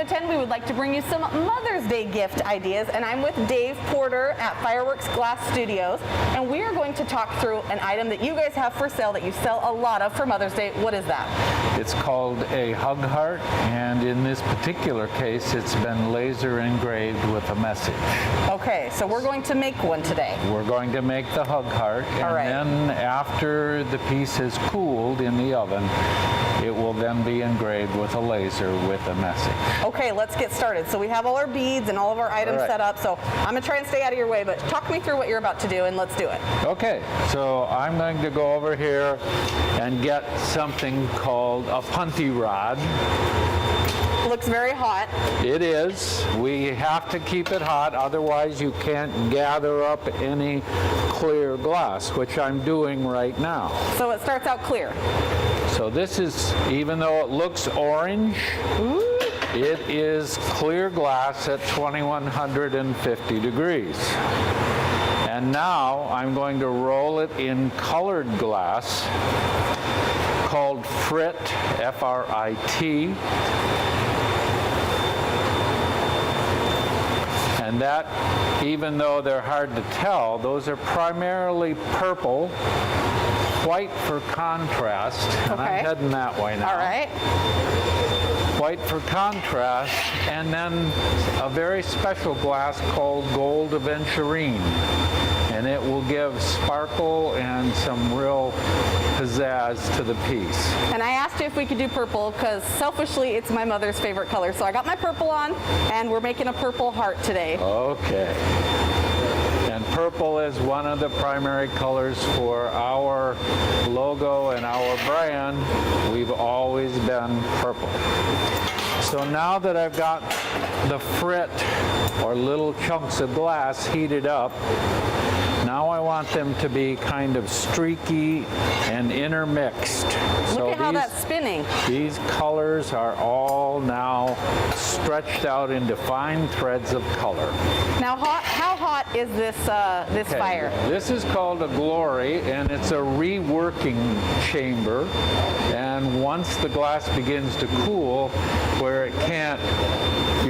to 10, we would like to bring you some Mother's Day gift ideas, and I'm with Dave Porter at Fireworks Glass Studios, and we are going to talk through an item that you guys have for sale that you sell a lot of for Mother's Day. What is that? It's called a hug heart, and in this particular case, it's been laser engraved with a message. Okay, so we're going to make one today. We're going to make the hug heart, and right. then after the piece has cooled in the oven, it will then be engraved with a laser with a message. Okay, let's get started. So we have all our beads and all of our items set up, so I'm going to try and stay out of your way, but talk me through what you're about to do, and let's do it. Okay, so I'm going to go over here and get something called a punty rod. Looks very hot. It is. We have to keep it hot, otherwise you can't gather up any clear glass, which I'm doing right now. So it starts out clear. So this is, even though it looks orange, it is clear glass at 2150 degrees. And now I'm going to roll it in colored glass called frit, F-R-I-T. And that, even though they're hard to tell, those are primarily purple, white for contrast, and I'm heading that way now. All right. White for contrast, and then a very special glass called gold aventurine, and it will give sparkle and some real pizzazz to the piece. And I asked you if we could do purple because selfishly it's my mother's favorite color, so I got my purple on, and we're making a purple heart today. Okay. And purple is one of the primary colors for our logo and our brand. We've always been purple. So now that I've got the frit, or little chunks of glass, heated up, now I want them to be kind of streaky and intermixed. Look at how that's spinning. These colors are all now stretched out into fine threads of color. Now, how hot is this fire? This is called a glory, and it's a reworking chamber. And once the glass begins to cool, where you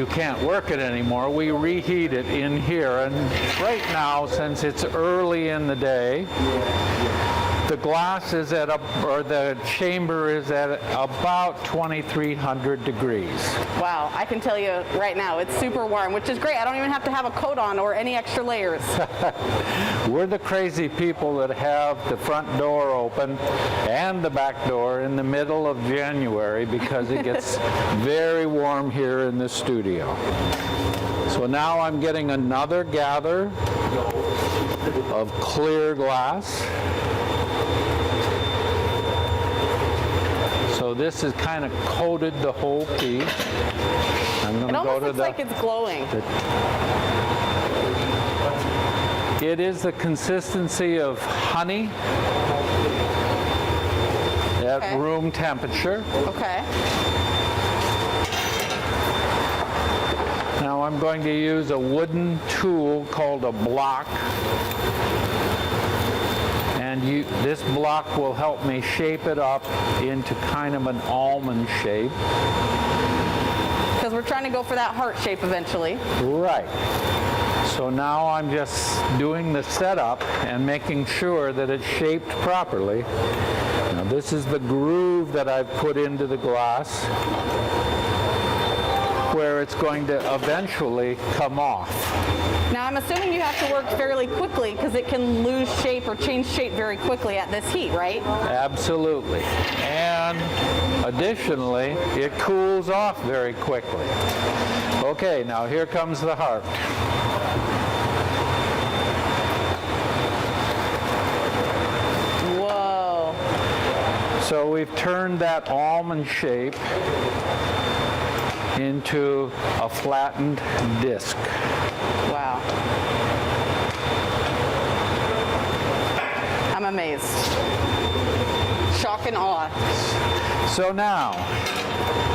can't work it anymore, we reheat it in here. And right now, since it's early in the day, the glass is at the chamber is at about 2300 degrees. Wow, I can tell you right now, it's super warm, which is great. I don't even have to have a coat on or any extra layers. We're the crazy people that have the front door open and the back door in the middle of January because it gets very warm here in the studio. So now I'm getting another gather of clear glass. So this has kind of coated the whole piece. I'm going to go to looks like it's glowing. It is the consistency of honey at room temperature. Okay. Now I'm going to use a wooden tool called a block. And this block will help me shape it up into kind of an almond shape. Because we're trying to go for that heart shape eventually. Right. So now I'm just doing the setup and making sure that it's shaped properly. Now this is the groove that I've put into the glass, where it's going to eventually come off. Now I'm assuming you have to work fairly quickly because it can lose shape or change shape very quickly at this heat, right? Absolutely. And additionally, it cools off very quickly. Okay, now here comes the heart. Whoa. So we've turned that almond shape into a flattened disc. Wow. I'm amazed. Shock and awe. So now,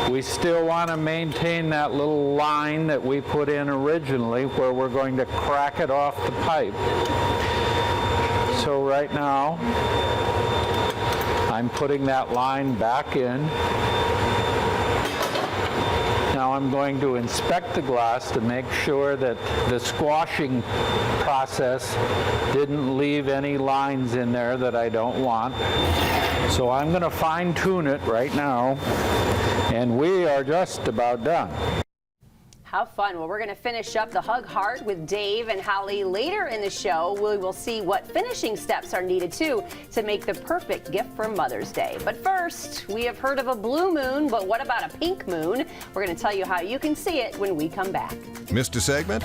we still want to maintain that little line that we put in originally where we're going to crack it off the pipe. So right now, I'm putting that line back in. Now I'm going to inspect the glass to make sure that the squashing process didn't leave any lines in there that I don't want. So I'm going to fine tune it right now, and we are just about done. How fun. Well, we're going to finish up the Hug Heart with Dave and Holly later in the show. We will see what finishing steps are needed, too, to make the perfect gift for Mother's Day. But first, we have heard of a blue moon, but what about a pink moon? We're going to tell you how you can see it when we come back. Missed a segment?